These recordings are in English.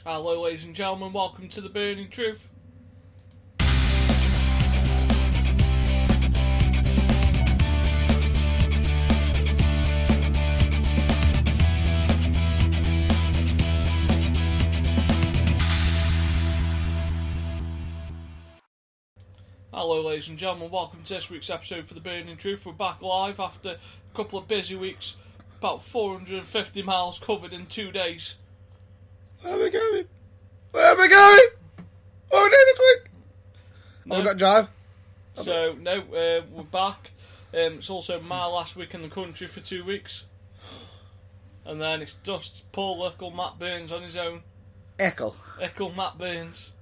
Hello ladies and gentlemen, welcome to The Burning Truth. Hello ladies and gentlemen, welcome to this week's episode for The Burning Truth. We're back live after a couple of busy weeks, about 450 miles covered in 2 days. Where are we going? What are we doing this week? No. We've got drive. We're back. It's also my last week in the country for 2 weeks. And then it's just poor little Matt Burns on his own. Eckle Matt Burns.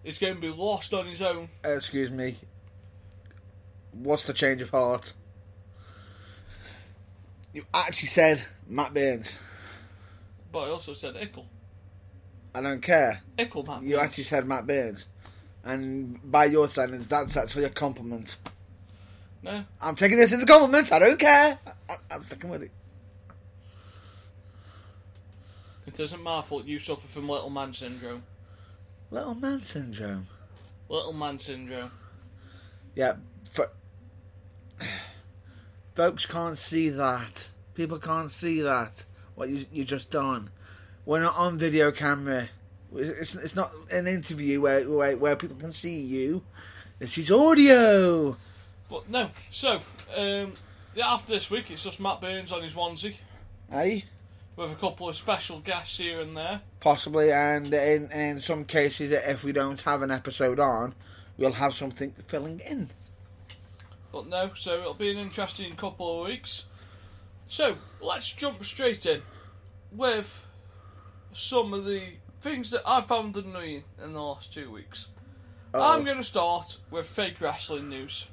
He's going to be lost on his own. Excuse me. What's the change of heart? You actually said Matt Burns. But I also said Ickle. I don't care. Matt Burns. You actually said Matt Burns. And by your standards, that's actually a compliment. No. I'm taking this as a compliment. I don't care. I'm sticking with it. It isn't my fault you suffer from little man syndrome. Little man syndrome. Little man syndrome. Yeah. Folks can't see that. People can't see that. What you just done. We're not on video camera. It's not an interview where people can see you. This is audio. But no. So, after this week, it's just Matt Burns on his onesie. Hey? With a couple of special guests here and there. Possibly, and in some cases, if we don't have an episode on, we'll have something filling in. But no, so it'll be an interesting couple of weeks. So, let's jump straight in with some of the things that I found annoying in the last 2 weeks. Uh-oh. I'm going to start with fake wrestling news.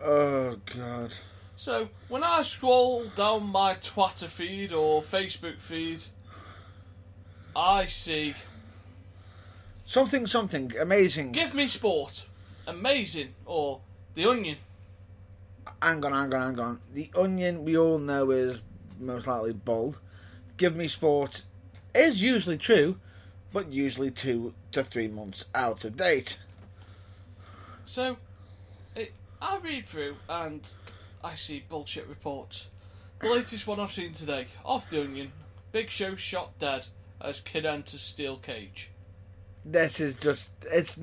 Oh, God. So, when I scroll down my Twitter feed or Facebook feed, I see... Something amazing. Give me sport. Amazing. Or The Onion. Hang on. The Onion, we all know, is most likely bold. Give me sport is usually true, but usually 2 to 3 months out of date. So, I read through and I see bullshit reports. The latest one I've seen today, off The Onion, Big Show shot dead as kid enters steel cage. This is just, it's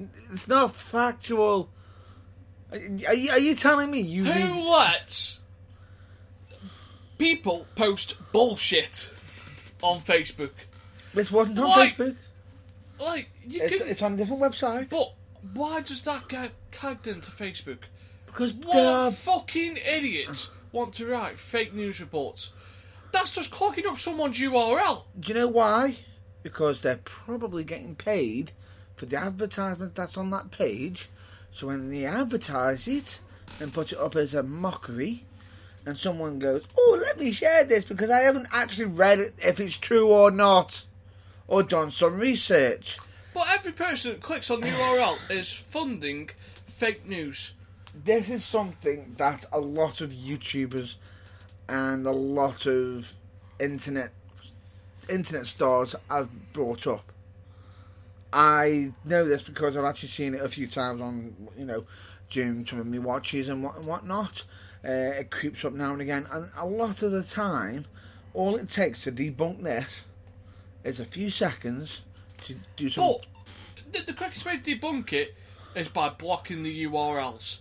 not factual. Are you telling me you... Who lets people post bullshit on Facebook? This wasn't on Facebook. It's on a different website. But why does that get tagged into Facebook? Because what fucking idiots want to write fake news reports? That's just clogging up someone's URL. Do you know why? Because they're probably getting paid for the advertisement that's on that page. So when they advertise it and put it up as a mockery, and someone goes, "Oh, let me share this because I haven't actually read it if it's true or not, or done some research." But every person that clicks on the URL is funding fake news. This is something that a lot of YouTubers and a lot of internet stars have brought up. I know this because I've actually seen it a few times on, during some of my watches and whatnot. It creeps up now and again, and a lot of the time, all it takes to debunk this is a few seconds to do some... But the quickest way to debunk it is by blocking the URLs.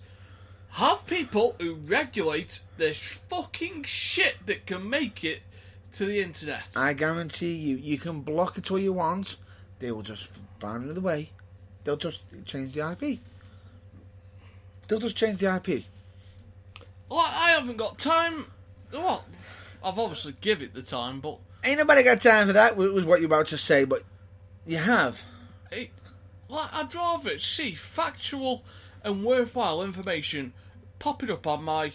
Have people who regulate this fucking shit that can make it to the internet. I guarantee you can block it all you want. They will just find another way. They'll just change the IP. Well, I haven't got time. Well, I've obviously give it the time, but... Ain't nobody got time for that, was what you're about to say, but you have. I'd rather see factual and worthwhile information popping up on my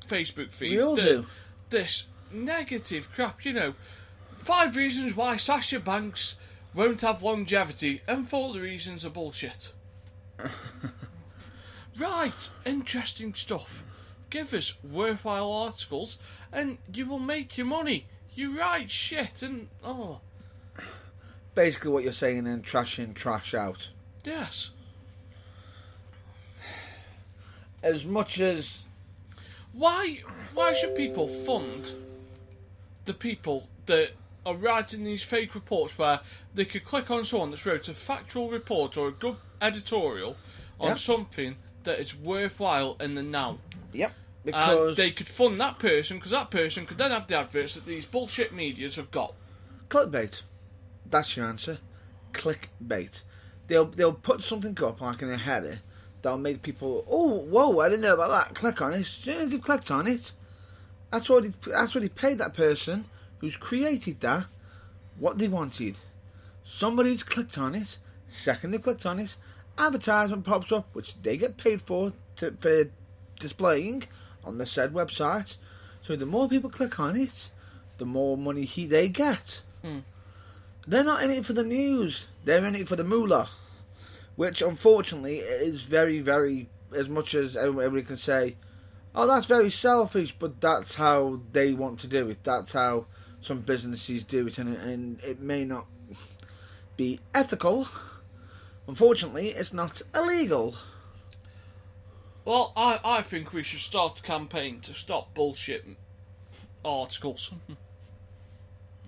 Facebook feed. We all do. This negative crap, 5 reasons why Sasha Banks won't have longevity, and 4 the reasons are bullshit. Right, interesting stuff. Give us worthwhile articles and you will make your money. You write shit and Basically, what you're saying then, trash in, trash out. yes. As much as Why should people fund the people that are writing these fake reports where they could click on someone that's wrote a factual report or a good editorial on Yep. something that is worthwhile in the now? yep, And because they could fund that person because that person could then have the adverts that these bullshit medias have got. clickbait. That's your answer. Clickbait. They'll put something up like in a header that'll make people, oh, whoa, I didn't know about that. Click on it. As soon as they've clicked on it, that's already paid that person who's created that what they wanted. Somebody's clicked on it. Second they clicked on it, advertisement pops up, which they get paid for displaying on the said website. So the more people click on it, the more money they get. They're not in it for the news. They're in it for the moolah. Which, unfortunately, is very, very... As much as everybody can say, oh, that's very selfish, but that's how they want to do it. That's how some businesses do it, and it may not be ethical. Unfortunately, it's not illegal. Well, I think we should start a campaign to stop bullshit articles.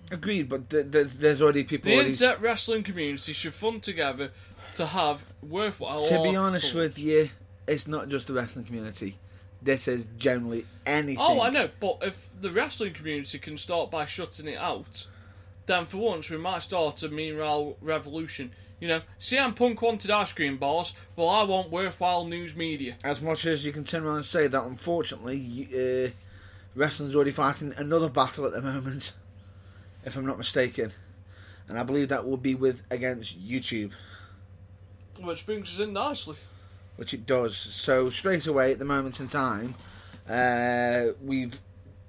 Agreed, but there's already people... The internet wrestling community should fund together to have worthwhile To be honest articles. with you, it's not just the wrestling community. This is generally anything. Oh, I know, but if the wrestling community can start by shutting it out, then for once we might start a meanwhile revolution. You know, CM Punk wanted ice cream bars, well, I want worthwhile news media. As much as you can turn around and say that, unfortunately, wrestling's already fighting another battle at the moment, if I'm not mistaken. And I believe that will be against YouTube. Which brings us in nicely. Which it does. So straight away, at the moment in time, we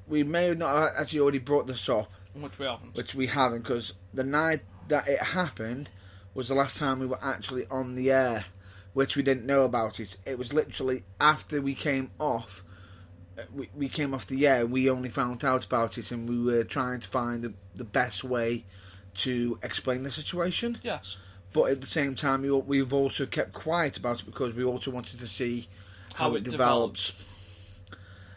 may have not actually already brought this up, Which we haven't. which we haven't, because the night that it happened was the last time we were actually on the air, which we didn't know about it. It was literally after we came off. We came off the air. We only found out about it, and we were trying to find the best way to explain the situation. Yes. But at the same time, we've also kept quiet about it because we also wanted to see how it develops.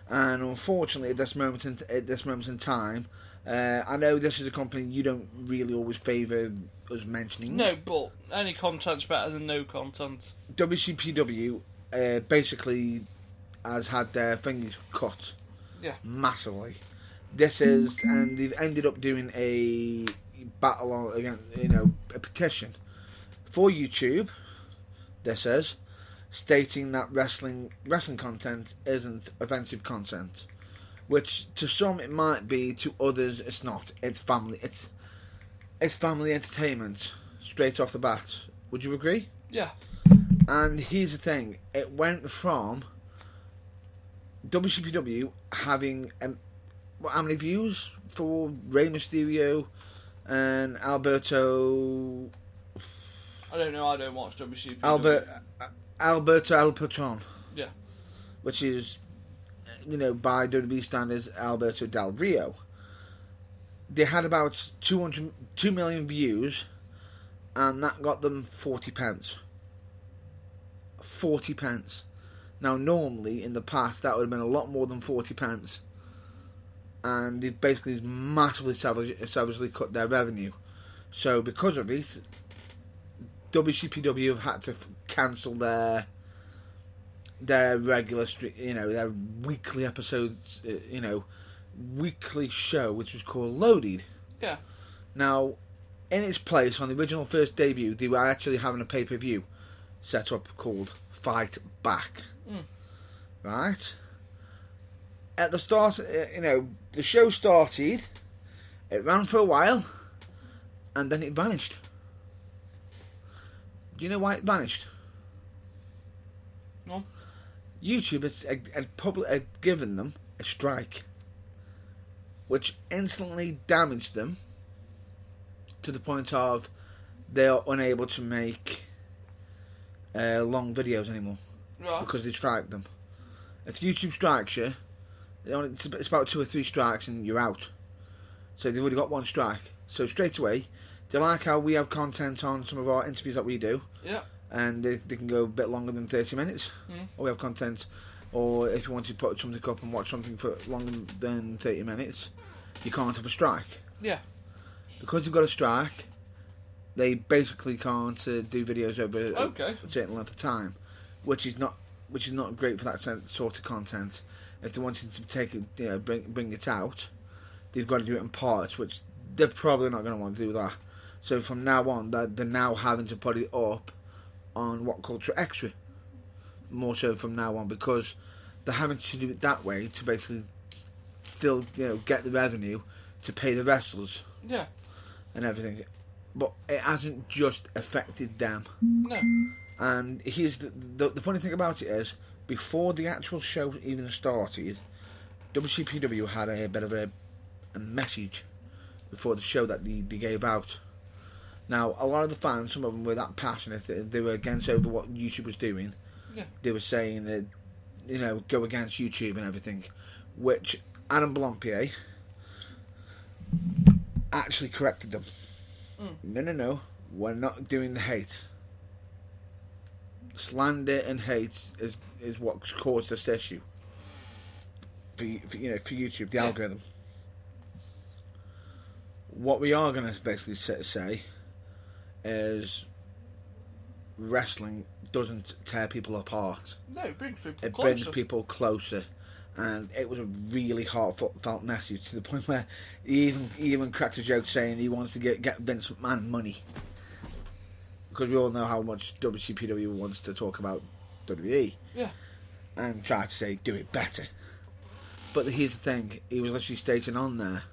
And unfortunately, at this moment in time, I know this is a company you don't really always favour us mentioning. No, but any content's better than no content. WCPW basically has had their fingers cut. Yeah. Massively. And they've ended up doing a battle against, a petition for YouTube. This is stating that wrestling content isn't offensive content, which to some it might be, to others it's not. It's family. It's family entertainment straight off the bat. Would you agree? Yeah. And here's the thing: it went from WCPW having how many views for Rey Mysterio and Alberto. I don't know, I don't watch WCPW. Alberto El Patron. Yeah. Which is, by WWE standards, Alberto Del Rio. They had about 2 million views, and that got them 40 pence. 40 pence. Now, normally, in the past, that would have been a lot more than 40 pence. And they've basically massively savagely cut their revenue. So, because of it, WCPW have had to cancel their regular, their weekly episodes, weekly show, which was called Loaded. Yeah. Now, in its place, on the original first debut, they were actually having a pay-per-view set up called Fight Back. Right? At the start, the show started, it ran for a while, and then it vanished. Do you know why it vanished? No. YouTube had given them a strike, which instantly damaged them to the point of they are unable to make long videos anymore. Right. Because they strike them. If YouTube strikes you, It's about 2 or 3 strikes and you're out. So they've already got 1 strike. So straight away, they like how we have content on some of our interviews that we do. Yeah. And they can go a bit longer than 30 minutes. Or we have content, or if you want to put something up and watch something for longer than 30 minutes, you can't have a strike. Yeah. Because you've got a strike, they basically can't do videos over Okay. a certain length of time, which is not great for that sort of content. If they wanted to take it, bring it out, they've got to do it in parts, which they're probably not going to want to do that. So from now on, they're now having to put it up on What Culture Extra, more so from now on, because they're having to do it that way to basically still get the revenue to pay the wrestlers. Yeah. And everything, but it hasn't just affected them. No. And here's the funny thing about it is, before the actual show even started, WCPW had a bit of a message before the show that they gave out. Now, a lot of the fans, some of them were that passionate, they were against over what YouTube was doing. Yeah. They were saying that, go against YouTube and everything, which Adam Blampier actually corrected them. No, we're not doing the hate. Slander and hate is what caused this issue for YouTube, the algorithm. What we are going to basically say is wrestling doesn't tear people apart. No, it brings people It closer. brings people closer. And it was a really heartfelt message, to the point where he even cracked a joke saying he wants to get Vince McMahon money, because we all know how much WCPW wants to talk about WWE. Yeah. And try to say do it better. But here's the thing: he was literally stating on there,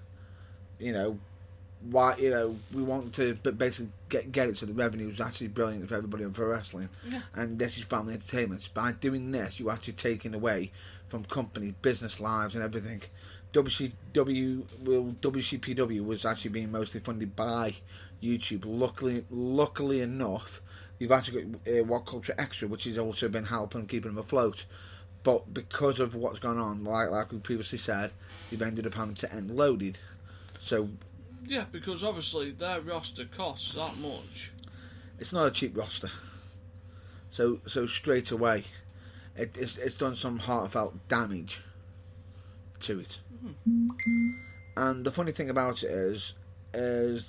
why we want to basically get it so the revenue is actually brilliant for everybody and for wrestling. Yeah. And this is family entertainment. By doing this, you're actually taking away from company business lives and everything. WCPW was actually being mostly funded by YouTube. Luckily enough, you've actually got What Culture Extra, which has also been helping keeping them afloat. But because of what's gone on, like we previously said, you've ended up having to end loaded. So yeah, because obviously their roster costs that much. it's not a cheap roster. So straight away, it's done some heartfelt damage to it. And the funny thing about it is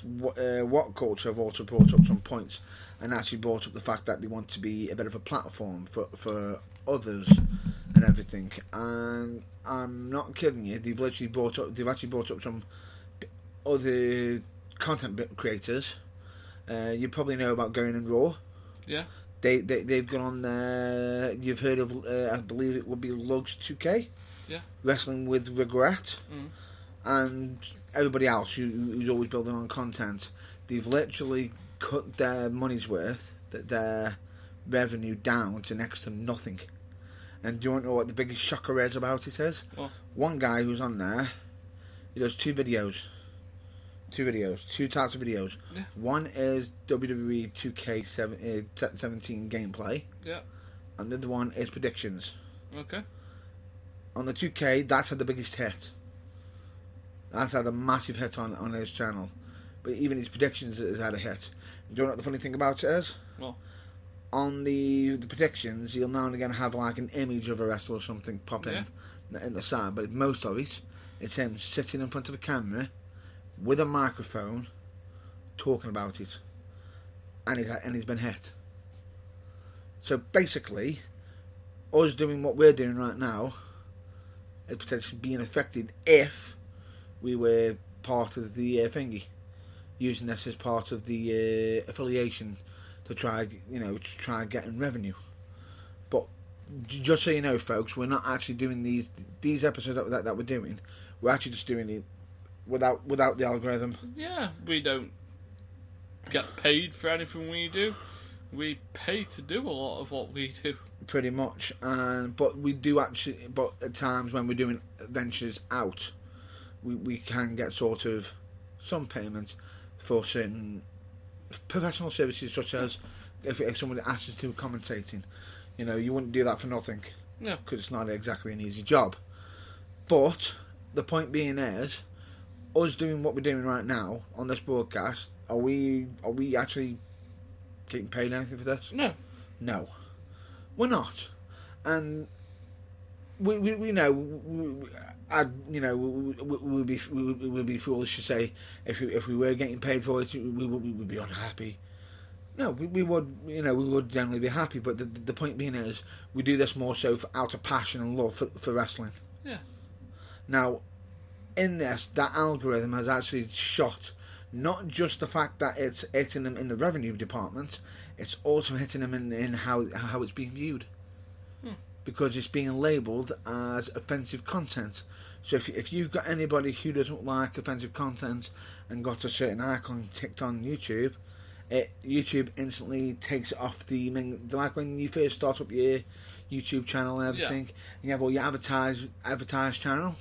What Culture have also brought up some points, and actually brought up the fact that they want to be a bit of a platform for others and everything. And I'm not kidding you, they've actually brought up some other content creators. You probably know about Going in Raw. Yeah. They've gone on there. You've heard of, I believe it would be Lugs 2K. Yeah. Wrestling with Regret. And everybody else who's always building on content. They've literally cut their money's worth, their revenue down to next to nothing. And do you want to know what the biggest shocker is about it is? What? One guy who's on there, he does two types of videos. Yeah. One is WWE 2K17 gameplay. Yeah. And the other one is predictions. Okay. On the 2K, that's had the biggest hit. That's had a massive hit on his channel. But even his predictions has had a hit. Do you know what the funny thing about it is? Well, On the predictions, you'll now and again have like an image of a wrestler or something pop in the side. But most of it's him sitting in front of a camera with a microphone talking about it. And he's been hit. So basically, us doing what we're doing right now is potentially being affected if we were part of the thingy, using this as part of the affiliation to try getting revenue. But just so you know, folks, we're not actually doing these episodes that we're doing. We're actually just doing it without the algorithm. yeah, we don't get paid for anything we do. We pay to do a lot of what we do. Pretty much, but we do actually. But at times when we're doing ventures out, we can get sort of some payment for certain professional services, such as if somebody asks us to commentating. You wouldn't do that for nothing. No. Because it's not exactly an easy job. But the point being is, us doing what we're doing right now on this broadcast, are we actually getting paid anything for this? No. No, we're not, and we know. We'd be foolish to say if we were getting paid for it, we would be unhappy. No, we would generally be happy. But the point being is, we do this more so out of passion and love for wrestling. Yeah. Now, in this, that algorithm has actually shot not just the fact that it's hitting them in the revenue department, it's also hitting them in how it's being viewed. Because it's being labelled as offensive content. So if you've got anybody who doesn't like offensive content and got a certain icon ticked on YouTube, YouTube instantly takes it off the main, like when you first start up your YouTube channel and everything, and you have all your advertised channel.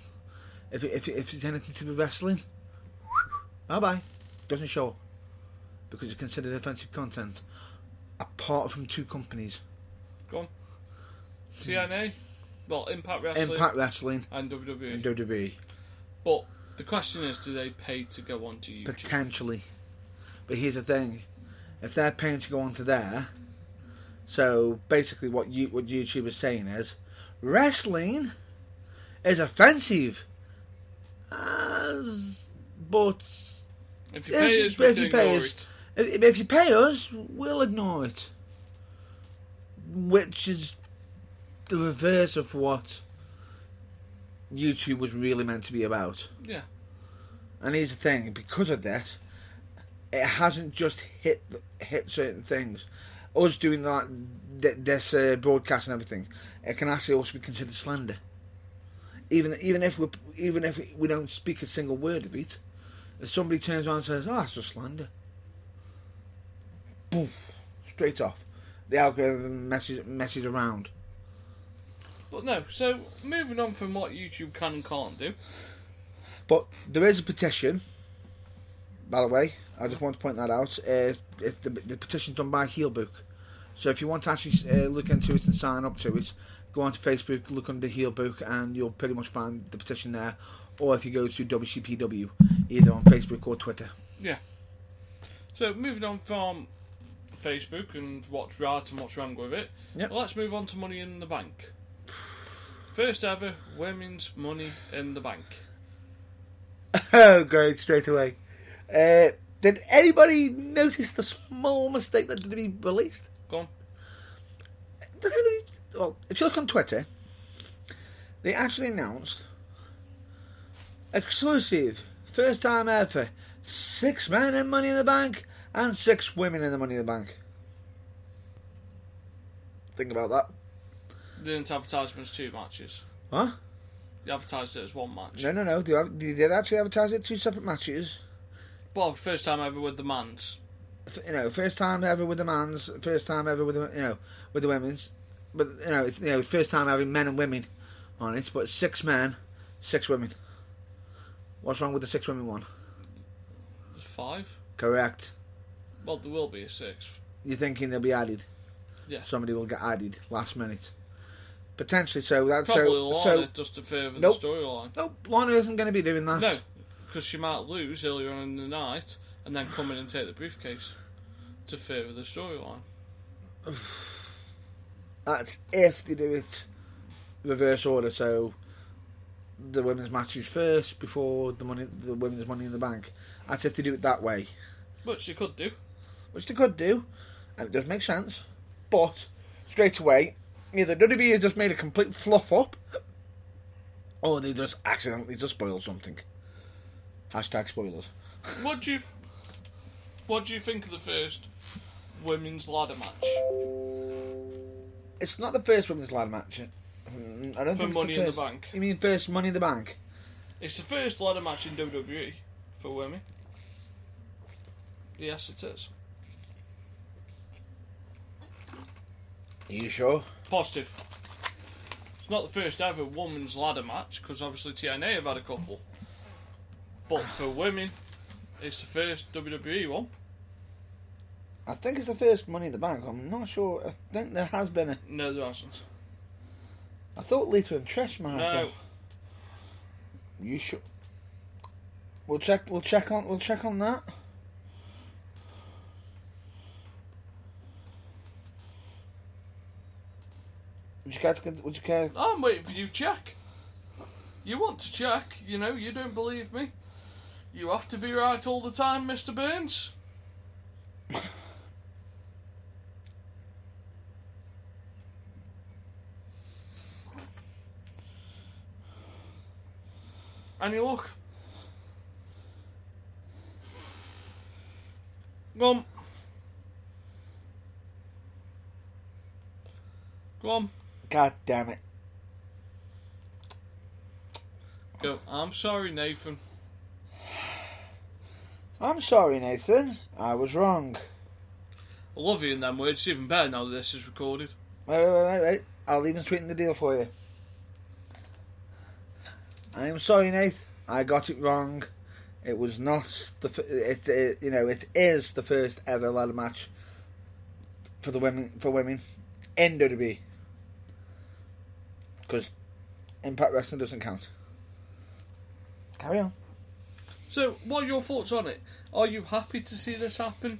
If it's anything to do with wrestling, bye, doesn't show up because it's considered offensive content. Apart from two companies. Go on. TNA, well, Impact Wrestling, and WWE. And WWE. But the question is, do they pay to go onto YouTube? Potentially. But here's the thing. If they're paying to go onto there, so basically what YouTube is saying is, wrestling is offensive. But if you pay us, we can ignore it. If you pay us, we'll ignore it. Which is the reverse of what YouTube was really meant to be about. Yeah. And here's the thing, because of this, it hasn't just hit certain things. Us doing this broadcast and everything, it can actually also be considered slander. Even if we don't speak a single word of it, if somebody turns around and says, "Oh, it's just slander," boom, straight off. The algorithm messes around. But no, so moving on from what YouTube can and can't do. But there is a petition, by the way. I just want to point that out. The petition's done by Heelbook. So if you want to actually look into it and sign up to it, go onto Facebook, look under Heelbook, and you'll pretty much find the petition there. Or if you go to WCPW, either on Facebook or Twitter. Yeah. So moving on from Facebook and what's right and what's wrong with it, yep. Well, let's move on to Money in the Bank. First ever women's Money in the Bank. Oh, great, straight away. Did anybody notice the small mistake that did be released? Go on. Well, if you look on Twitter, they actually announced exclusive, first time ever, 6 men in Money in the Bank and 6 women in the Money in the Bank. Think about that. They didn't advertise them as 2 matches. Huh? They advertised it as 1 match. No. They did actually advertise it 2 separate matches. Well, first time ever with the mans. First time ever with the mans. First time ever with the with the women's. But it's first time having men and women on it. But 6 men, 6 women. What's wrong with the 6 women one? There's 5. Correct. Well, there will be a 6th. You're thinking they'll be added? Yeah. Somebody will get added last minute. Potentially. So that's probably Lana, just to further the storyline. Nope, Lana isn't going to be doing that. No, because she might lose earlier on in the night and then come in and take the briefcase to further the storyline. That's if they do it reverse order, so the women's matches first before the women's Money in the Bank. That's if they do it that way. Which they could do. Which they could do, and it does make sense. But straight away, either WWE has just made a complete fluff up, or they just accidentally just spoiled something. Hashtag spoilers. What do you think of the first women's ladder match? It's not the first women's ladder match. I don't think Money it's the in first. the Bank. You mean first Money in the Bank? It's the first ladder match in WWE for women. Yes, it is. Are you sure? Positive. It's not the first ever women's ladder match, because obviously TNA have had a couple. But for women, it's the first WWE one. I think it's the first Money in the Bank. I'm not sure. I think there has been a... No, there hasn't. I thought Lita and Trish might have. You should. We'll check on that. Would you care? I'm waiting for you to check. You want to check, you know, you don't believe me. You have to be right all the time, Mr. Burns. And you look. Go on. Go on. God damn it. Go. I'm sorry, Nathan. I'm sorry, Nathan. I was wrong. I love you in them words. It's even better now that this is recorded. Wait. I'll even sweeten the deal for you. I am sorry, Nath. I got it wrong. It was not it is the first ever ladder match for the women in WWE. Because Impact Wrestling doesn't count. Carry on. So, what are your thoughts on it? Are you happy to see this happen,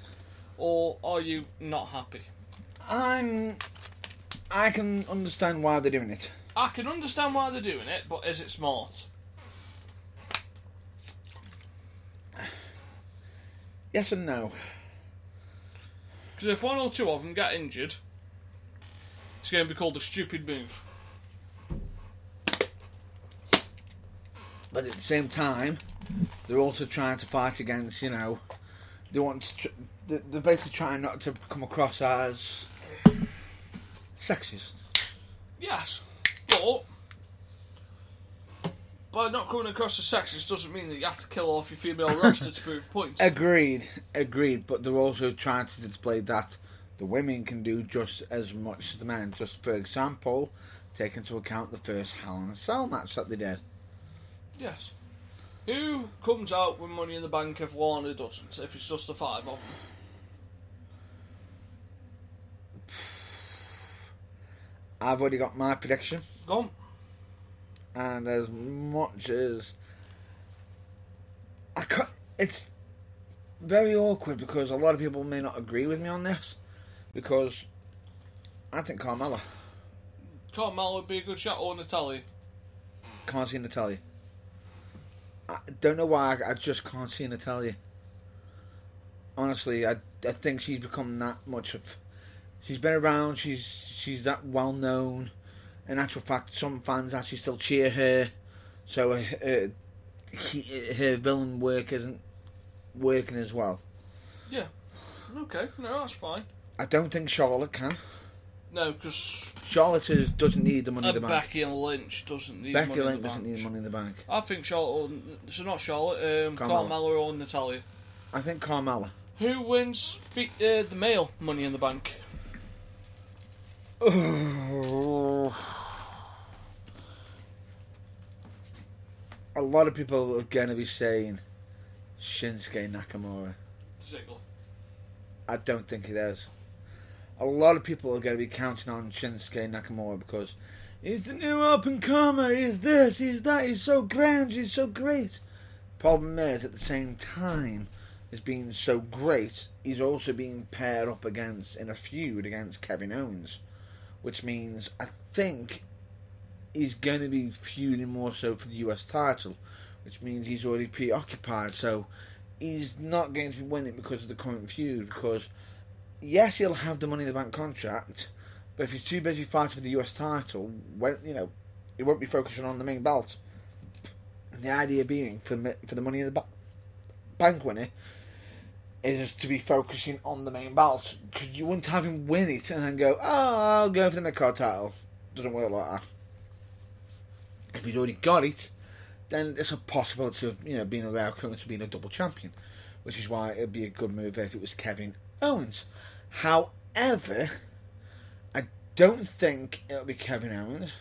or are you not happy? I can understand why they're doing it. I can understand why they're doing it, but is it smart? Yes and no. Because if one or two of them get injured, it's going to be called a stupid move. But at the same time, they're also trying to fight against, they want to. They're basically trying not to come across as sexist. Yes, but by not coming across as sexist doesn't mean that you have to kill off your female roster to prove points. Agreed. But they're also trying to display that the women can do just as much as the men. Just for example, take into account the first Hell in a Cell match that they did. Yes. Who comes out with Money in the Bank if Lana doesn't? If it's just the five of them? I've already got my prediction. Go on. And as much as it's very awkward because a lot of people may not agree with me on this. Because I think Carmella. Carmella would be a good shot, or Natalya. Can't see Natalya. I don't know why, I just can't see Natalya. Honestly, I think she's become that much of... She's been around, she's that well known. In actual fact, some fans actually still cheer her. So her villain work isn't working as well. Yeah. Okay, no, that's fine. I don't think Charlotte can. No, because Charlotte doesn't need the money in the bank. Becky Lynch doesn't need Becky money Lynch in the doesn't bank. need money in the bank. I think Charlotte, so not Charlotte, Carmella or Natalya. I think Carmella. Who wins the male Money in the Bank? A lot of people are going to be saying Shinsuke Nakamura. Ziggler. I don't think it is. A lot of people are going to be counting on Shinsuke Nakamura because he's the new up-and-comer, he's this, he's that, he's so grand, he's so great. Problem is, at the same time as being so great, he's also being paired up in a feud against Kevin Owens. Which means, I think, he's going to be feuding more so for the US title. Which means he's already preoccupied, so he's not going to be winning because of the current feud, because yes, he'll have the Money in the Bank contract, but if he's too busy fighting for the US title, he won't be focusing on the main belt. And the idea being, for the Money in the Bank winner, is to be focusing on the main belt, because you wouldn't have him win it and then go, I'll go for the mid-card title. Doesn't work like that. If he's already got it, then there's a possibility of being a rare occurrence of being a double champion, which is why it'd be a good move if it was Kevin Owens. However, I don't think it'll be Kevin Owens.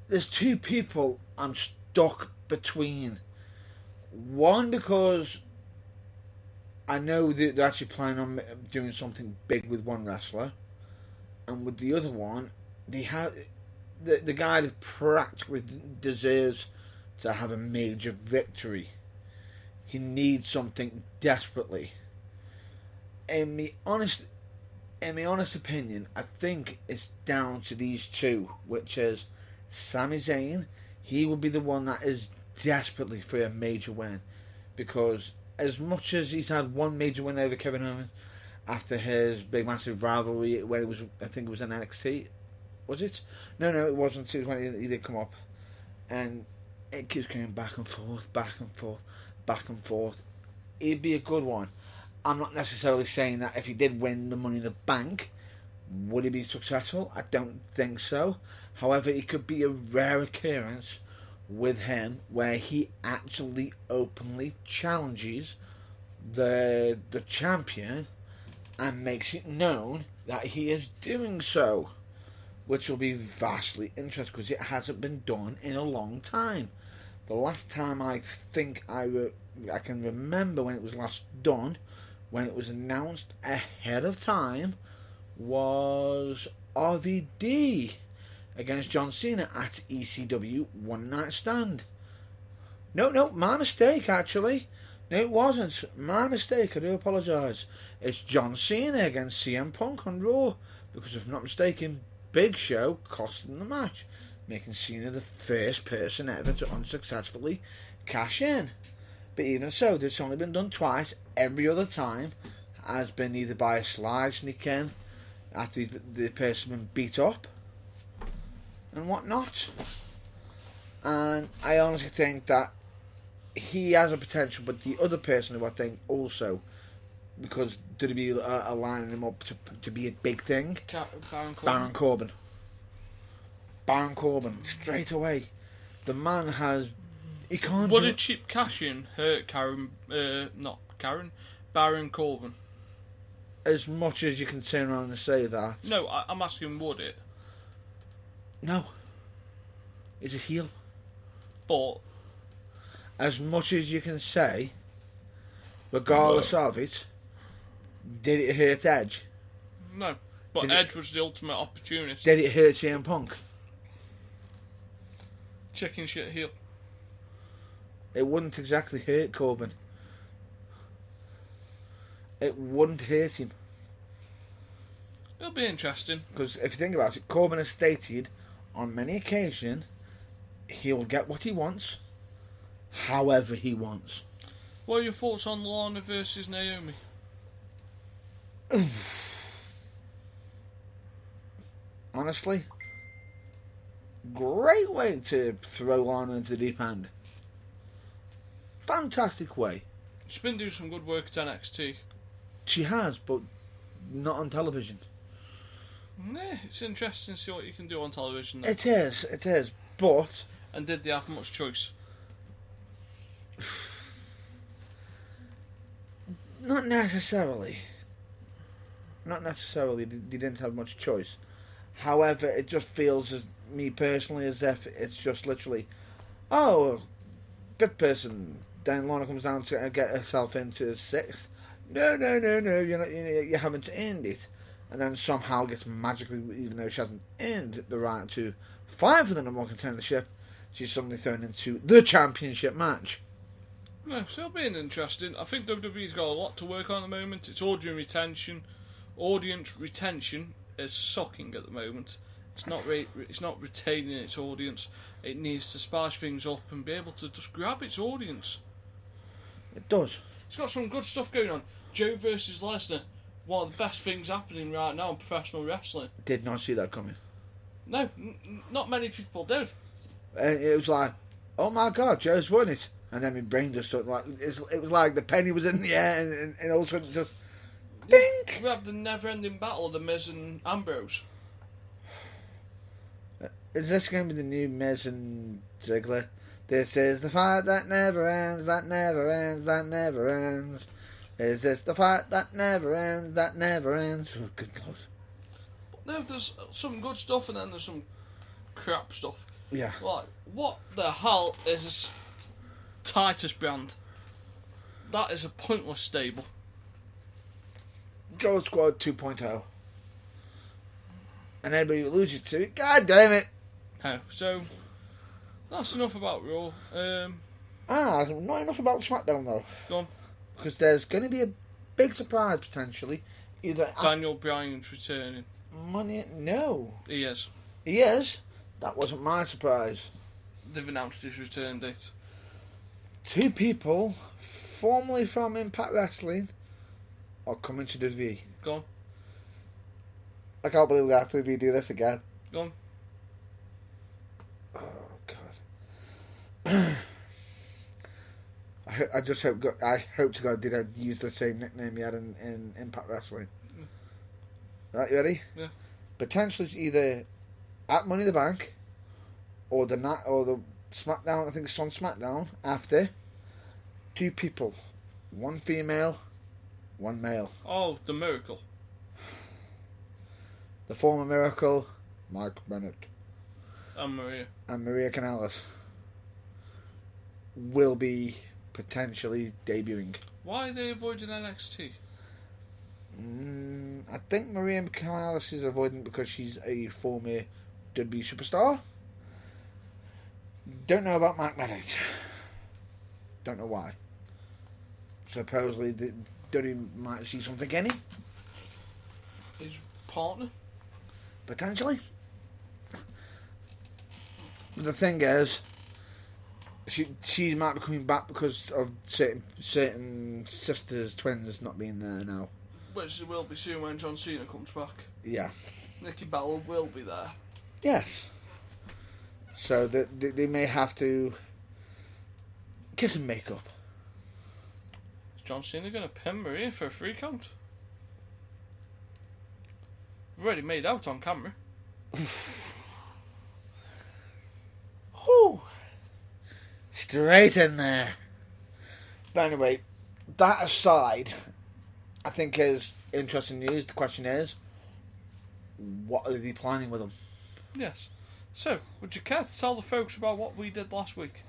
There's two people I'm stuck between. One, because I know they're actually planning on doing something big with one wrestler, and with the other one, they have the guy that practically deserves to have a major victory. He needs something desperately. In my honest opinion, I think it's down to these two, which is Sami Zayn. He will be the one that is desperately for a major win, because as much as he's had one major win over Kevin Owens after his big massive rivalry when it was, I think it was in NXT, was it? No, it wasn't. It was when he did come up, and it keeps going back and forth, back and forth, back and forth. It'd be a good one. I'm not necessarily saying that if he did win the Money in the Bank, would he be successful? I don't think so. However, it could be a rare occurrence with him where he actually openly challenges the champion and makes it known that he is doing so, which will be vastly interesting because it hasn't been done in a long time. The last time I think I can remember when it was last done, when it was announced ahead of time, was RVD against John Cena at ECW One Night Stand. No, my mistake actually. No, it wasn't. My mistake, I do apologise. It's John Cena against CM Punk on Raw, because if I'm not mistaken, Big Show cost them the match, making Cena the first person ever to unsuccessfully cash in. But even so, it's only been done twice. Every other time has been either by a slide sneak in after the person been beat up and whatnot. And I honestly think that he has a potential, but the other person who I think also, because WWE are lining him up to be a big thing, Baron Corbin. Baron Corbin, straight away. The man has... He can't. Would a cheap cash-in hurt Baron Corbin? As much as you can turn around and say that. No, I'm asking, would it? No. He's a heel. But as much as you can say, regardless of it, did it hurt Edge? No. But Edge was the ultimate opportunist. Did it hurt CM Punk? Chicken shit heel. It wouldn't exactly hurt Corbin. It wouldn't hurt him. It'll be interesting. Because if you think about it, Corbin has stated on many occasions he'll get what he wants, however he wants. What are your thoughts on Lana versus Naomi? Honestly, great way to throw Lana into the deep end. Fantastic way. She's been doing some good work at NXT. She has, but not on television. Nah, it's interesting to see what you can do on television. Though. It is, but... And did they have much choice? Not necessarily. They didn't have much choice. However, it just feels, as me personally, as if it's just literally, fifth person. Then Lana comes down to get herself into sixth. No, you haven't earned it. And then somehow gets magically, even though she hasn't earned the right to fight for the number one contendership, she's suddenly thrown into the championship match. No, so it'll be interesting. I think WWE's got a lot to work on at the moment. It's audience retention. Audience retention is sucking at the moment. It's not retaining its audience. It needs to spice things up and be able to just grab its audience. It does. It's got some good stuff going on. Joe versus Lesnar, one of the best things happening right now in professional wrestling. Did not see that coming. No, not many people did. And it was like, oh my god, Joe's won it. And then my brain just sort of like, it was like the penny was in the air and all of a sudden just, dink! We have the never-ending battle of The Miz and Ambrose. Is this going to be the new Miz and Ziggler? This is the fight that never ends, that never ends, that never ends. Is this the fight that never ends, that never ends? Oh, good lord. No, there's some good stuff and then there's some crap stuff. Yeah. Like, what the hell is Titus Brand? That is a pointless stable. Gold Squad 2.0. And anybody who loses to it, god damn it. Oh, so That's enough about Raw. Not enough about SmackDown though. Go on. Because there's going to be a big surprise potentially. Either Daniel Bryan's returning. Money. No. He is. He is. That wasn't my surprise. They've announced his return date. Two people, formerly from Impact Wrestling, are coming to WWE. Go on. I can't believe we have to redo this again. Go on. Oh God. I just hope. I hope to God did I use the same nickname he had in Impact Wrestling. Right, you ready? Yeah. Potentially it's either at Money in the Bank, or the SmackDown. I think it's on SmackDown after. Two people, one female, one male. Oh, the Miracle. The former Miracle, Mike Bennett, And Maria. and Maria Kanellis will be potentially debuting. Why are they avoiding NXT? I think Maria Kanellis is avoiding because she's a former WWE superstar. Don't know about Mike Bennett. Don't know why. Supposedly, the WWE might see something in him. His partner? Potentially. But the thing is, she might be coming back because of certain sisters, twins not being there now. Which will be soon when John Cena comes back. Yeah. Nikki Bella will be there. Yes. So they may have to kiss and make up. Is John Cena going to pin Maria for a 3 count? We've already made out on camera. Whew. Straight in there. But anyway, that aside, I think is interesting news. The question is, what are they planning with them? Yes. So, would you care to tell the folks about what we did last week?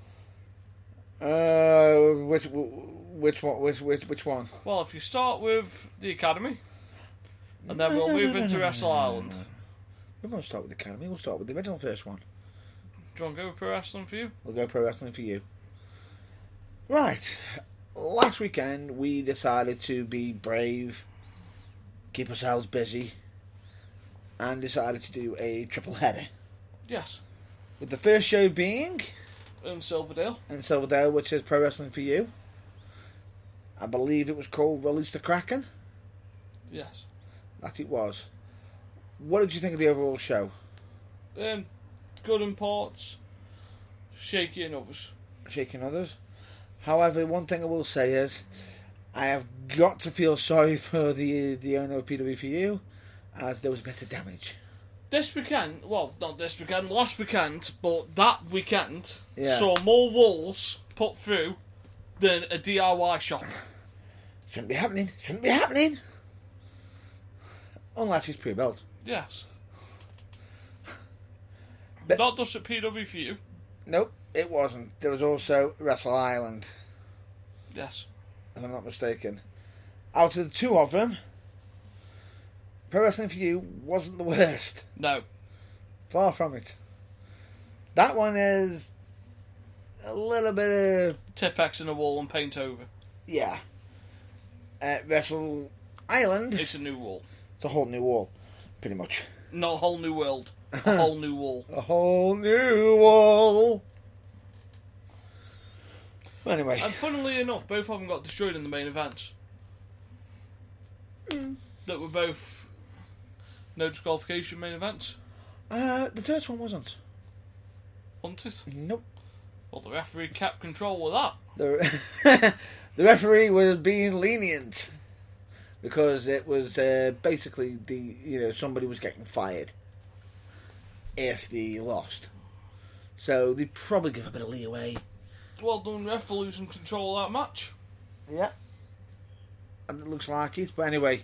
Which one? Well, if you start with the Academy, and then we'll move into Wrestle Island. We won't start with the Academy. We'll start with the original first one. Do you want to go with Pro Wrestling for you? We'll go Pro Wrestling for you. Right. Last weekend, we decided to be brave, keep ourselves busy, and decided to do a triple header. Yes. With the first show being In Silverdale. in Silverdale, which is Pro Wrestling for You. I believe it was called Release the Kraken. Yes. That it was. What did you think of the overall show? Good in parts, shaky in others. Shaking others. However, one thing I will say is, I have got to feel sorry for the owner of PWFU, as there was a bit of damage. This weekend, well, not this weekend, last weekend, but that weekend Yeah. saw more walls put through than a DIY shop. Shouldn't be happening. Shouldn't be happening. Unless it's pre-built. Yes. But- Not just at PWFU. Nope, it wasn't. There was also Wrestle Island, Yes. if I'm not mistaken. Out of the two of them, Pro Wrestling for You wasn't the worst. No. Far from it. That one is a little bit of... Tipex in a wall and paint over. yeah. Wrestle Island, It's a new wall. it's a whole new wall, pretty much. Not a whole new world. A whole new wall. A whole new wall. Anyway. And funnily enough, both of them got destroyed in the main events. That were both no disqualification main events. The first one wasn't. Wasn't it? Nope. Well, the referee kept control of that. The referee was being lenient because it was basically somebody was getting fired if they lost, so they probably give a bit of leeway. Well done, ref, for losing control of that match. Yeah, and it looks like it. But anyway,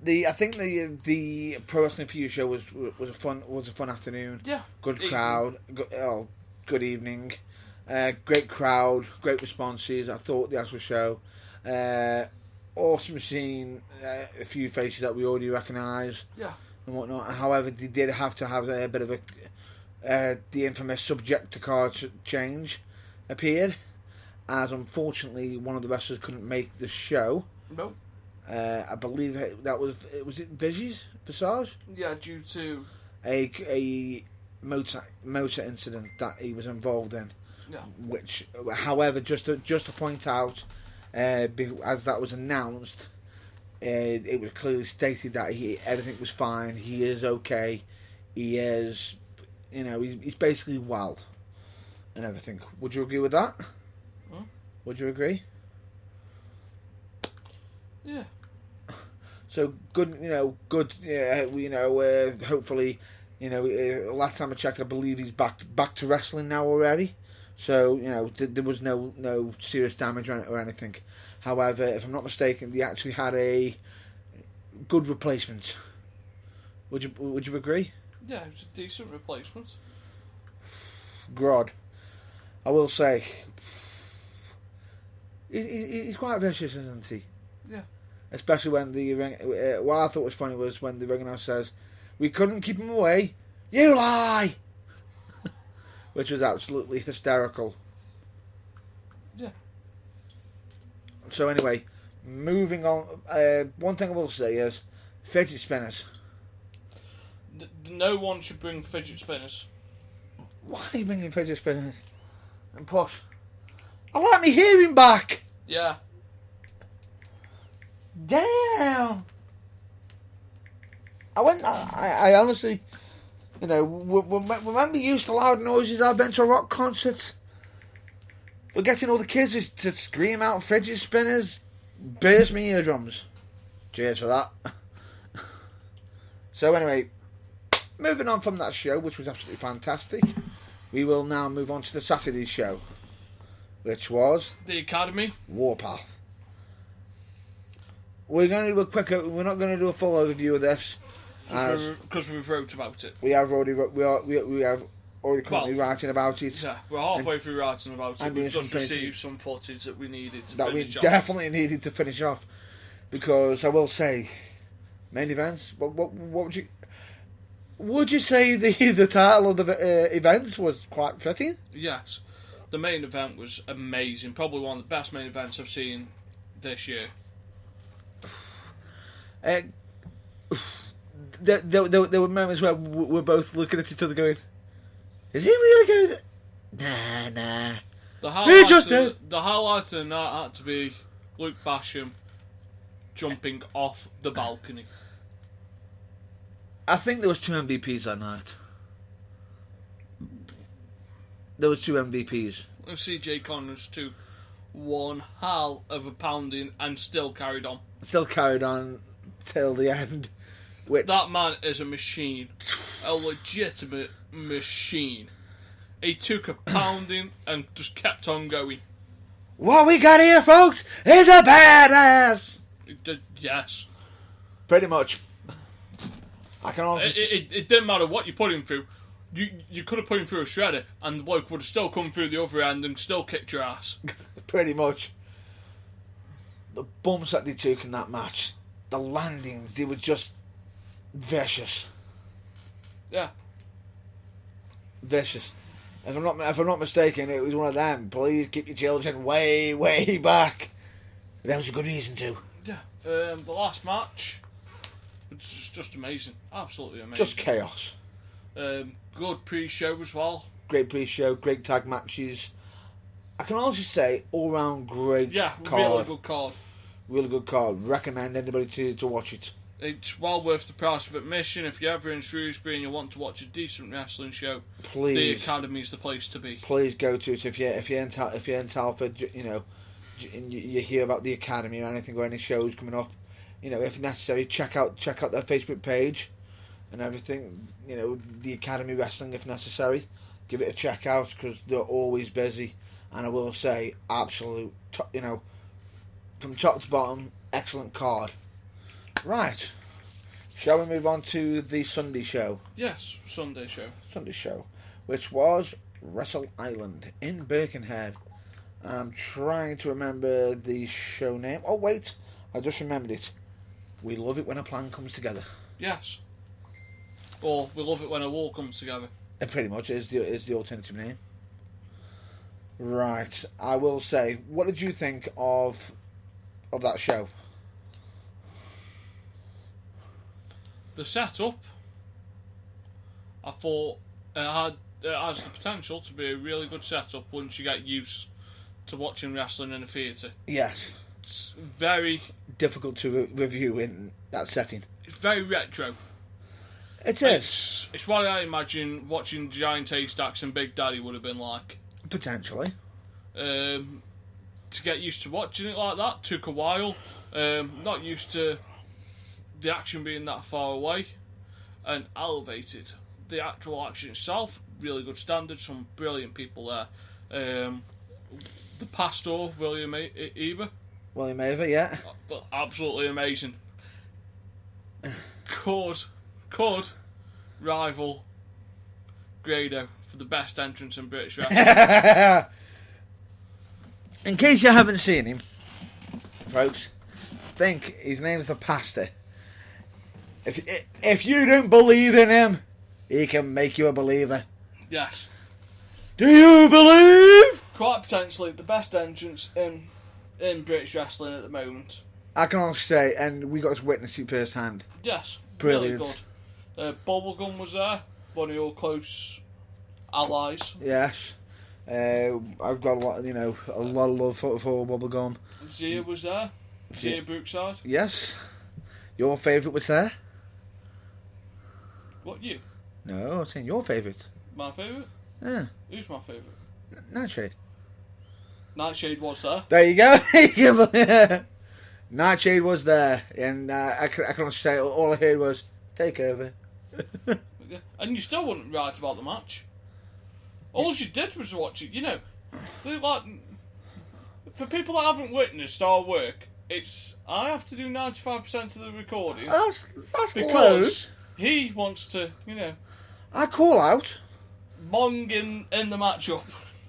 I think the Pro Wrestling for You show was a fun afternoon. Yeah. Good crowd. Good evening. Great crowd. Great responses. I thought the actual show. Awesome seeing a few faces that we already recognise. Yeah. And whatnot. However, they did have to have a bit of the infamous subject to card change appeared, as unfortunately one of the wrestlers couldn't make the show. No. I believe was it Visage? Yeah, due to a motor incident that he was involved in. Yeah. Which, however, just to point out, as that was announced, it was clearly stated that everything was fine. He is okay. He is, he's basically well, and everything. Would you agree with that? Would you agree? Yeah. So good, good. Hopefully, last time I checked, I believe he's back to wrestling now already. So there was no serious damage or anything. However, if I'm not mistaken, they actually had a good replacement. Would you agree? Yeah, it was a decent replacement. Grod, I will say, he's quite vicious, isn't he? Yeah. Especially when what I thought was funny was when the ring announcer says, "We couldn't keep him away. You lie," which was absolutely hysterical. Yeah. So anyway, moving on. One thing I will say is fidget spinners. No one should bring fidget spinners. Why are you bringing fidget spinners? And push. I like me hearing back. Yeah. Damn. I honestly, remember used to loud noises. I've been to rock concerts. But getting all the kids to scream out fidget spinners burst me eardrums. Cheers for that. So anyway, moving on from that show, which was absolutely fantastic, we will now move on to the Saturday show, which was The Academy. Warpath. We're going to do a quick. We're not going to do a full overview of this, Because we've wrote about it. we have already currently writing about it. Yeah, we're halfway through writing about it. and We've doing just some received some footage that we needed to That we finish off. definitely needed to finish off, because I will say, main events. What would you say the title of the events was quite fitting? Yes. The main event was amazing. Probably one of the best main events I've seen this year. There were moments where we're both looking at each other going, "Is he really going? Nah." The He highlight of the night had to be Luke Basham jumping off the balcony. I think there was 2 MVPs that night. There was 2 MVPs. And CJ Connors took one hell of a pounding and still carried on. Still carried on till the end. Which That man is a machine. A legitimate machine. He took a pounding and just kept on going. What we got here, folks, is a badass. Yes. Pretty much. I can honestly It didn't matter what you put him through. You could have put him through a shredder and the bloke would have still come through the other end and still kicked your ass. pretty much. The bumps that they took in that match, the landings, they were just vicious. Yeah. Vicious. If I'm not mistaken, it was one of them. Please keep your children way, way back. There was a good reason to. Yeah. The last match was just amazing. Absolutely amazing. Just chaos. Good pre-show as well. Great pre-show, great tag matches. I can also say all round great card. Really good card. Really good card. Recommend anybody to watch it. It's well worth the price of admission. If you're ever in Shrewsbury and you want to watch a decent wrestling show, Please, the Academy is the place to be. Please go to it if you're in Telford. And you hear about the Academy or anything or any shows coming up. If necessary, check out their Facebook page and everything. The Academy Wrestling if necessary. Give it a check out because they're always busy. And I will say, absolute, from top to bottom, excellent card. Right. Shall we move on to the Sunday show? Yes, Sunday show. Which was Wrestle Island in Birkenhead. I'm trying to remember the show name. Oh, wait. I just remembered it. We love it when a plan comes together. Yes. Or we love it when a war comes together. It pretty much is the alternative name. Right. I will say, what did you think of that show? The setup, I thought it has the potential to be a really good setup once you get used to watching wrestling in a theatre. Yes. It's very difficult to review in that setting. It's very retro. It is. It's what I imagine watching Giant Haystacks and Big Daddy would have been like. Potentially. To get used to watching it like that took a while. Not used to the action being that far away, and elevated the actual action itself. Really good standards, some brilliant people there. The pastor, William Eber. William Eber, yeah. Absolutely amazing. Could rival Grado for the best entrance in British wrestling. In case you haven't seen him, folks, think his name's the Pastor. If you don't believe in him, he can make you a believer. Yes. Do you believe? Quite potentially the best entrance in British wrestling at the moment. I can honestly say, and we got to witness it firsthand. Yes. Brilliant. Really good. Bubblegum was there, one of your close allies. Yes. I've got a lot of love for Bubblegum. Zia was there. Zia Brookside. Yes. Your favourite was there? What, you? No, I'm saying your favourite. My favourite? Yeah. Who's my favourite? Nightshade. Nightshade was there. There you go. Nightshade was there, and I can honestly say all I heard was take over. And you still wouldn't write about the match. All you did was watch it. Like, for people that haven't witnessed our work, I have to do 95% of the recording. That's because he wants to, I call out. Mong in the matchup.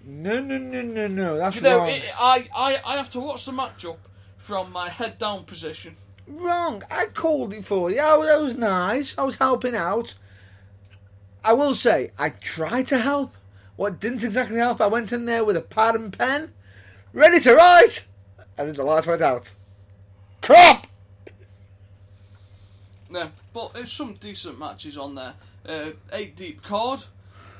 No. That's wrong. I have to watch the matchup from my head down position. Wrong. I called it for you. That was nice. I was helping out. I will say, I tried to help. What didn't exactly help, I went in there with a pad and pen, ready to write, and then the lights went out. Crap! No, but there's some decent matches on there. 8 Deep card.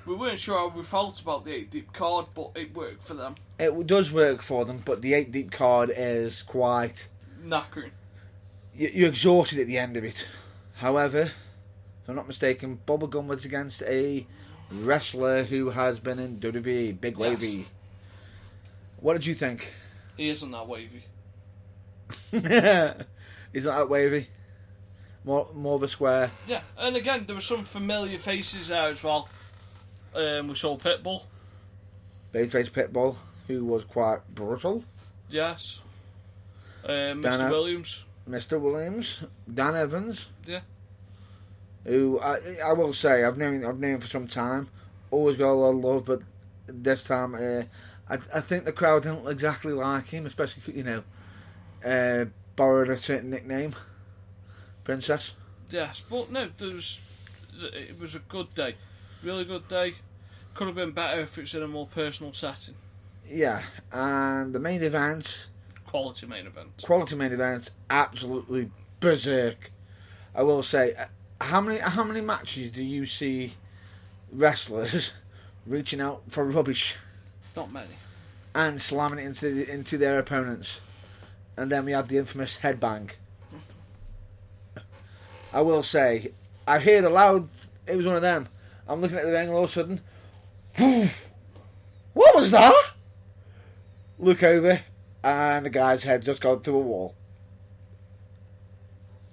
We weren't sure how we felt about the 8 Deep card, but it worked for them. It does work for them, but the 8 Deep card is quite knackering. You're exhausted at the end of it. However, if I'm not mistaken, Bubblegum was against a wrestler who has been in WWE, Big Wavy. Yes. What did you think? He isn't that wavy. He's not that wavy. More of a square. Yeah, and again, there were some familiar faces there as well. We saw Pitbull. Babyface Pitbull, who was quite brutal. Yes. Mr. Williams. Mr. Williams. Dan Evans. Yeah. Who I will say I've known him for some time. Always got a lot of love, but this time I think the crowd didn't exactly like him, especially borrowed a certain nickname, Princess. Yes, but no, it was a good day, really good day. Could have been better if it's in a more personal setting. Yeah, and the main event, quality main event, absolutely berserk. I will say. How many matches do you see wrestlers reaching out for rubbish? Not many. And slamming it into their opponents. And then we had the infamous headbang. I will say, I heard a loud, it was one of them. I'm looking at the ring and all of a sudden, what was that? Look over, and the guy's head just gone through a wall.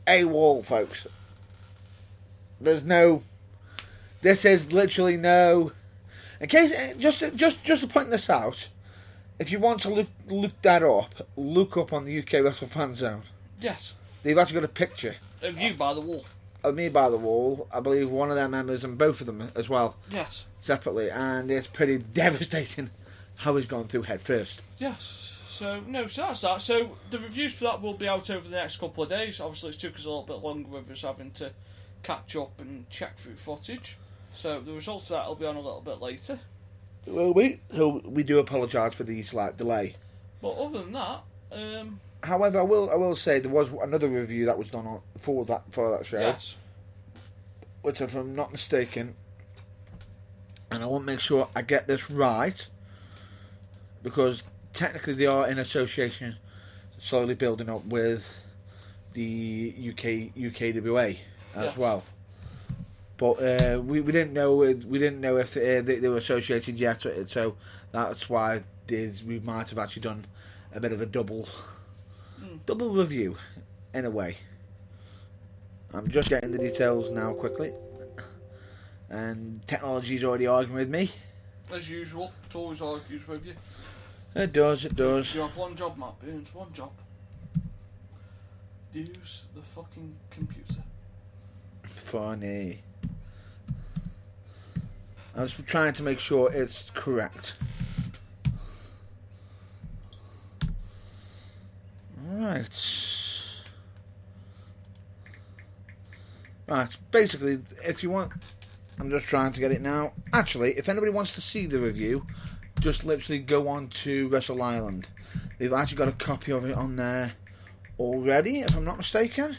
A wall, folks. This is literally no. In case, just to point this out, if you want to look that up, look up on the UK Wrestle Fan Zone. Yes. They've actually got a picture of you by the wall. Of me by the wall. I believe one of their members and both of them as well. Yes. Separately, and it's pretty devastating how he's gone through head first. Yes. So that's that. So the reviews for that will be out over the next couple of days. Obviously, it took us a little bit longer with us having to catch up and check through footage. So the results of that will be on a little bit later. Will we? So we do apologise for the slight delay. But other than that, However, I will say there was another review that was done for that show. yes, Which, if I'm not mistaken, and I want to make sure I get this right, because technically they are in association, slowly building up with the UKWA as Yes. well. But we didn't know if they were associated yet, so that's why we might have actually done a bit of a double review in a way. I'm just getting the details now quickly, and technology's already arguing with me. as usual, it always argues with you. It does. You have one job, Matt Burns, one job. Use the fucking computer. Funny. I was trying to make sure it's correct. Right, basically, if you want... I'm just trying to get it now. Actually, if anybody wants to see the review, just literally go on to Wrestle Island. They've actually got a copy of it on there already, if I'm not mistaken.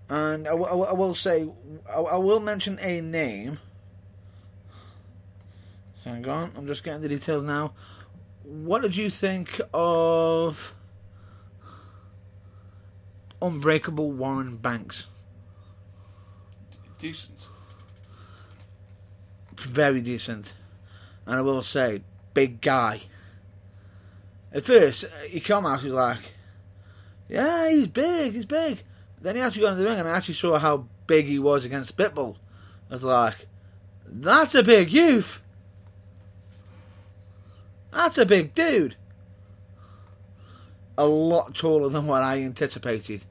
And I will say, I will mention a name. Hang on, I'm just getting the details now. What did you think of Unbreakable Warren Banks? Decent. Very decent. And I will say, big guy. At first, he came out, he was like, yeah, he's big. Then he actually got in the ring and I actually saw how big he was against Pitbull. I was like, that's a big youth. That's a big dude. A lot taller than what I anticipated.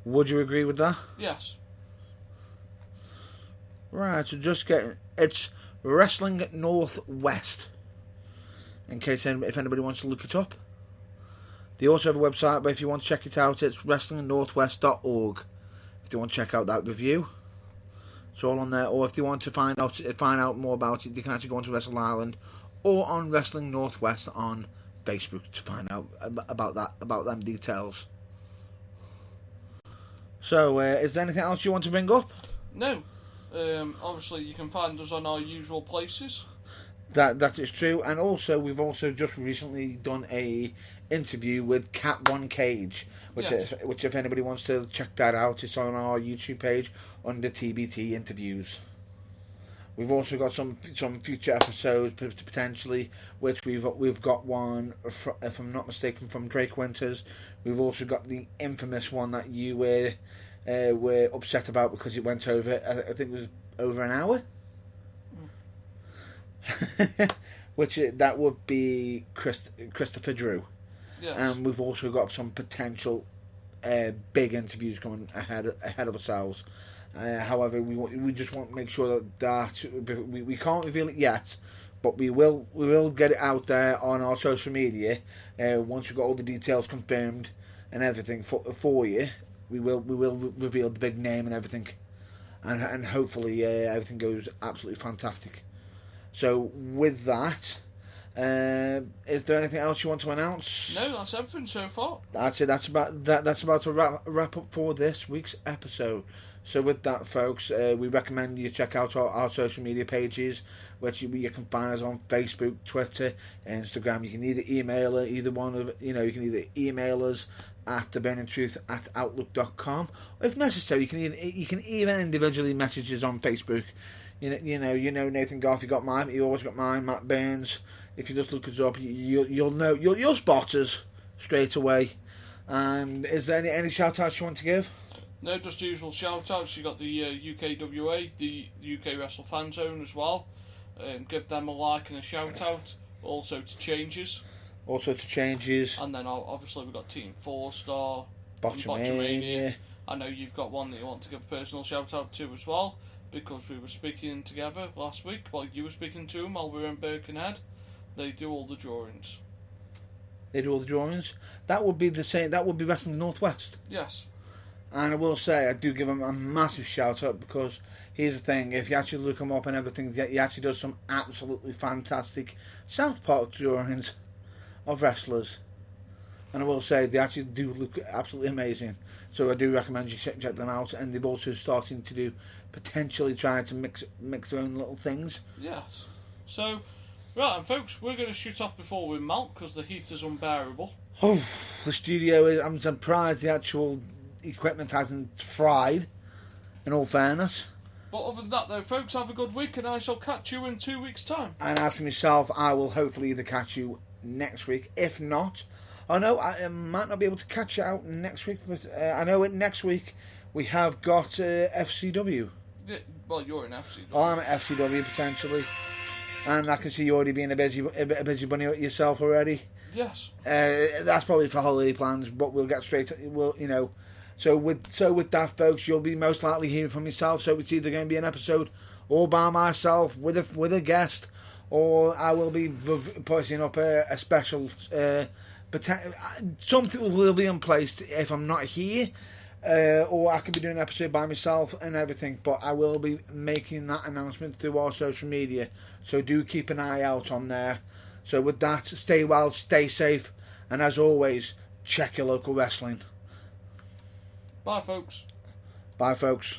Would you agree with that? Yes. Right, so just getting... It's Wrestling Northwest. In case if anybody wants to look it up. They also have a website, but if you want to check it out, it's wrestlingnorthwest.org. If you want to check out that review, it's all on there. Or if you want to find out more about it, you can actually go onto Wrestle Island or on Wrestling Northwest on Facebook to find out about them details. So, is there anything else you want to bring up? No. Obviously, you can find us on our usual places. That is true, and also we've also just recently done a interview with Cat One Cage, which if anybody wants to check that out, it's on our YouTube page under TBT interviews. We've also got some future episodes potentially, which we've got one, if I'm not mistaken, from Drake Winters. We've also got the infamous one that you were upset about because it went over. I think it was over an hour. Which that would be Christopher Drew. Yes. And we've also got some potential big interviews coming ahead of ourselves. However, we just want to make sure that we can't reveal it yet, but we will get it out there on our social media once we've got all the details confirmed and everything for you. We will reveal the big name and everything, and hopefully everything goes absolutely fantastic. So with that, is there anything else you want to announce? No, that's everything so far. That's it. That's about to wrap up for this week's episode. So with that, folks, we recommend you check out our social media pages, which you can find us on Facebook, Twitter, Instagram. You can either email either one of you can either email us at theburningtruth@outlook.com. If necessary, you can even individually message us on Facebook. You know Nathan Goff. You got mine. You always got mine, Matt Burns. If you just look us up, you'll know you'll spot us straight away. And is there any shout outs you want to give? No, just usual shout outs. You got the UKWA, the UK Wrestle Fan Zone as well. Give them a like and a shout out. Also to Changes. And then obviously we've got Team 4-Star, Botchamania. I know you've got one that you want to give a personal shout out to as well, because we were speaking together last week while you were speaking to them while we were in Birkenhead. They do all the drawings. That would be the same. That would be Wrestling Northwest. Yes. And I will say, I do give him a massive shout out because here's the thing: if you actually look him up and everything, he actually does some absolutely fantastic South Park drawings of wrestlers. And I will say, they actually do look absolutely amazing. So I do recommend you check them out. And they've also starting to do, potentially trying to mix their own little things. Yes. So, right, and folks, we're going to shoot off before we melt because the heat is unbearable. Oh, the studio is, I'm surprised the actual equipment hasn't fried, in all fairness. But other than that, though, folks, have a good week, and I shall catch you in 2 weeks' time. And as for myself, I will hopefully either catch you next week. If not, I might not be able to catch you out next week, but I know next week we have got FCW. Yeah, well, you're in FCW. Oh, I'm at FCW potentially, and I can see you already being a busy bunny yourself already. Yes. That's probably for holiday plans, but we'll get straight. So with that, folks, you'll be most likely hearing from yourself. So it's either going to be an episode all by myself with a guest, or I will be putting up a special. Something will be in place if I'm not here, or I could be doing an episode by myself and everything. But I will be making that announcement through our social media. So do keep an eye out on there. So with that, stay well, stay safe, and as always, check your local wrestling. Bye, folks. Bye, folks.